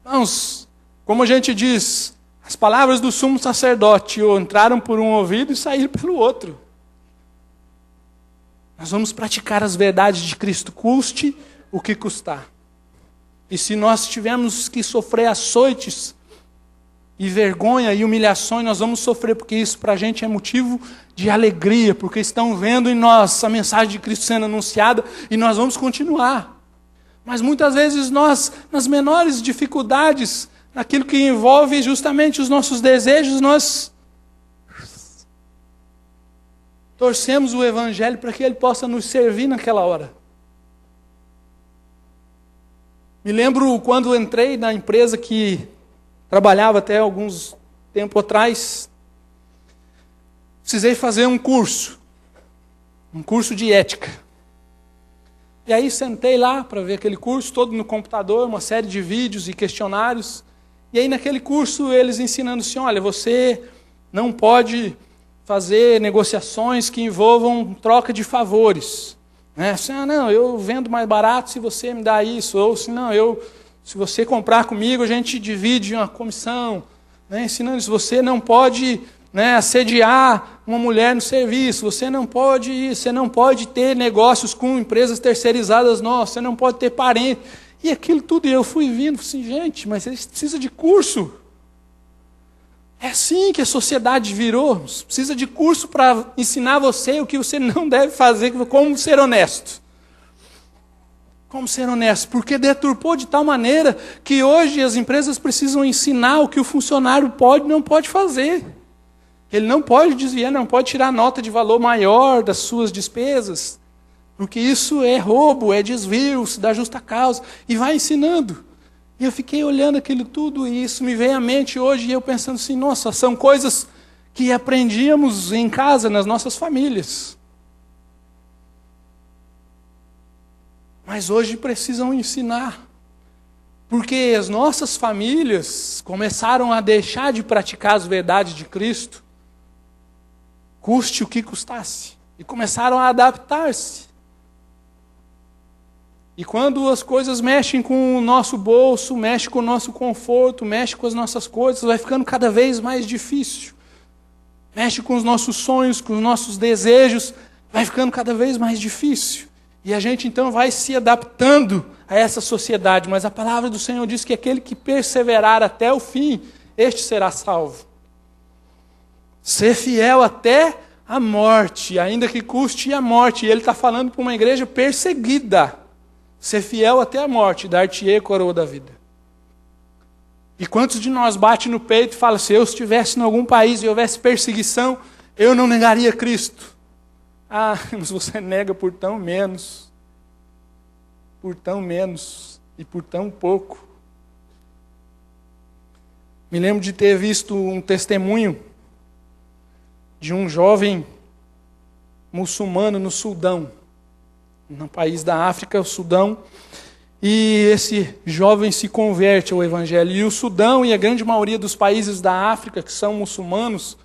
[SPEAKER 1] Irmãos, como a gente diz, as palavras do sumo sacerdote entraram por um ouvido e saíram pelo outro. Nós vamos praticar as verdades de Cristo, custe o que custar. E se nós tivermos que sofrer açoites e vergonha e humilhações, nós vamos sofrer, porque isso para a gente é motivo de alegria, porque estão vendo em nós a mensagem de Cristo sendo anunciada e nós vamos continuar. Mas muitas vezes nós, nas menores dificuldades, naquilo que envolve justamente os nossos desejos, nós torcemos o Evangelho para que ele possa nos servir naquela hora. Me lembro quando entrei na empresa que trabalhava até alguns tempo atrás, precisei fazer um curso de ética. E aí sentei lá para ver aquele curso, todo no computador, uma série de vídeos e questionários. E aí naquele curso eles ensinando assim, olha, você não pode fazer negociações que envolvam troca de favores. Assim, não, eu vendo mais barato se você me dá isso. Ou se não, se você comprar comigo, a gente divide uma comissão. Ensinando isso, você não pode assediar uma mulher no serviço, você não pode ter negócios com empresas terceirizadas nossas, você não pode ter parente. E aquilo tudo, e eu fui vindo, assim, gente, mas eles precisam de curso. É assim que a sociedade virou. Precisa de curso para ensinar você o que você não deve fazer, como ser honesto. Como ser honesto, porque deturpou de tal maneira que hoje as empresas precisam ensinar o que o funcionário pode e não pode fazer. Ele não pode desviar, não pode tirar nota de valor maior das suas despesas, porque isso é roubo, é desvio da justa causa, e vai ensinando. E eu fiquei olhando aquilo tudo, e isso me veio à mente hoje, e eu pensando assim, nossa, são coisas que aprendíamos em casa, nas nossas famílias. Mas hoje precisam ensinar, porque as nossas famílias começaram a deixar de praticar as verdades de Cristo, custe o que custasse, e começaram a adaptar-se. E quando as coisas mexem com o nosso bolso, mexem com o nosso conforto, mexem com as nossas coisas, vai ficando cada vez mais difícil. Mexe com os nossos sonhos, com os nossos desejos, vai ficando cada vez mais difícil. E a gente então vai se adaptando a essa sociedade. Mas a palavra do Senhor diz que aquele que perseverar até o fim, este será salvo. Ser fiel até a morte, ainda que custe a morte. E ele está falando para uma igreja perseguida. Ser fiel até a morte, dar-te-ei a coroa da vida. E quantos de nós bate no peito e fala, se eu estivesse em algum país e houvesse perseguição, eu não negaria Cristo. Ah, mas você nega por tão menos e por tão pouco. Me lembro de ter visto um testemunho de um jovem muçulmano no Sudão, no país da África, o Sudão, e esse jovem se converte ao Evangelho. E o Sudão e a grande maioria dos países da África que são muçulmanos,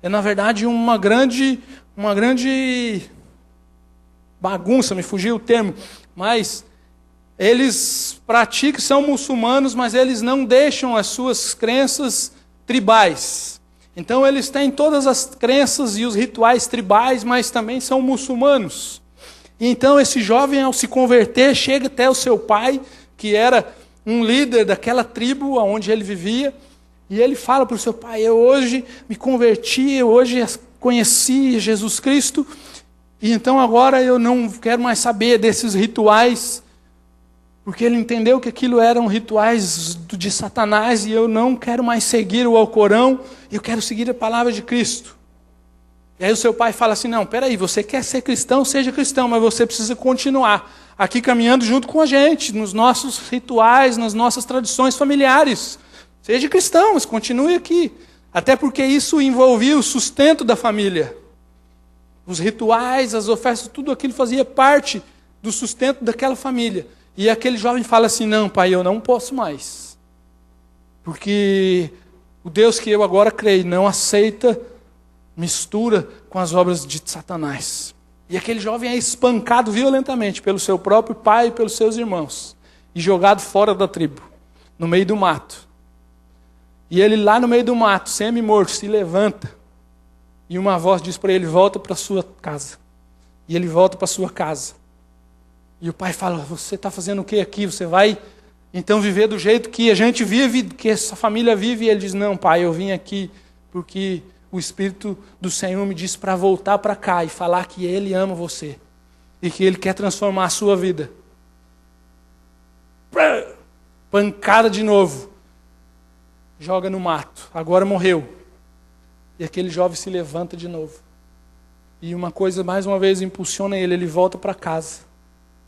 [SPEAKER 1] é na verdade uma grande bagunça, me fugiu o termo, mas eles praticam, são muçulmanos, mas eles não deixam as suas crenças tribais. Então eles têm todas as crenças e os rituais tribais, mas também são muçulmanos. E então esse jovem, ao se converter, chega até o seu pai, que era um líder daquela tribo onde ele vivia, e ele fala para o seu pai, eu hoje me converti, eu hoje conheci Jesus Cristo, e então agora eu não quero mais saber desses rituais Porque ele entendeu que aquilo eram rituais de Satanás e eu não quero mais seguir o Alcorão, eu quero seguir a palavra de Cristo. E aí o seu pai fala assim, não, peraí, você quer ser cristão, seja cristão, mas você precisa continuar aqui caminhando junto com a gente, nos nossos rituais, nas nossas tradições familiares. Seja cristão, mas continue aqui. Até porque isso envolvia o sustento da família. Os rituais, as ofertas, tudo aquilo fazia parte do sustento daquela família. E aquele jovem fala assim, não, pai, eu não posso mais. Porque o Deus que eu agora creio não aceita mistura com as obras de Satanás. E aquele jovem é espancado violentamente pelo seu próprio pai e pelos seus irmãos. E jogado fora da tribo, no meio do mato. E ele lá no meio do mato, semi-morto, se levanta. E uma voz diz para ele, volta para sua casa. E ele volta para sua casa. E o pai fala, você está fazendo o que aqui? Você vai então viver do jeito que a gente vive, que essa família vive? E ele diz, não, pai, eu vim aqui porque o Espírito do Senhor me disse para voltar para cá e falar que Ele ama você. E que Ele quer transformar a sua vida. Pancada de novo. Joga no mato. Agora morreu. E aquele jovem se levanta de novo. E uma coisa, mais uma vez, impulsiona ele. Ele volta para casa.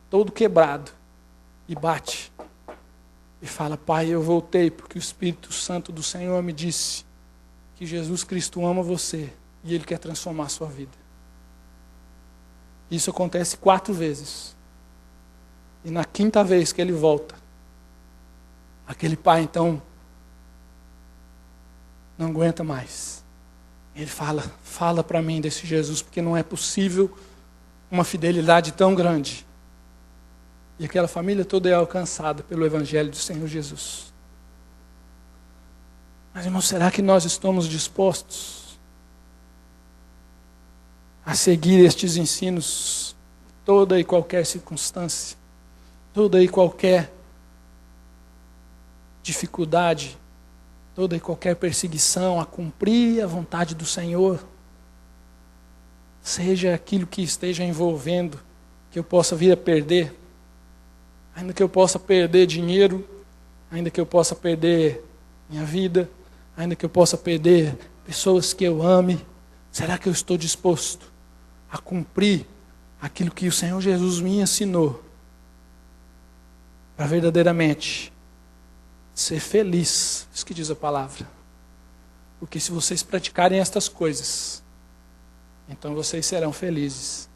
[SPEAKER 1] Todo quebrado. E bate. E fala, pai, eu voltei porque o Espírito Santo do Senhor me disse que Jesus Cristo ama você e Ele quer transformar a sua vida. Isso acontece 4 vezes. E na 5ª vez que ele volta, aquele pai então não aguenta mais. Ele fala para mim desse Jesus, porque não é possível uma fidelidade tão grande. E aquela família toda é alcançada pelo Evangelho do Senhor Jesus. Mas, irmão, será que nós estamos dispostos a seguir estes ensinos, toda e qualquer circunstância, toda e qualquer dificuldade, toda e qualquer perseguição, a cumprir a vontade do Senhor? Seja aquilo que esteja envolvendo, que eu possa vir a perder, ainda que eu possa perder dinheiro, ainda que eu possa perder minha vida, ainda que eu possa perder pessoas que eu ame, será que eu estou disposto a cumprir aquilo que o Senhor Jesus me ensinou para verdadeiramente ser feliz? Isso que diz a palavra. Porque se vocês praticarem estas coisas, então vocês serão felizes.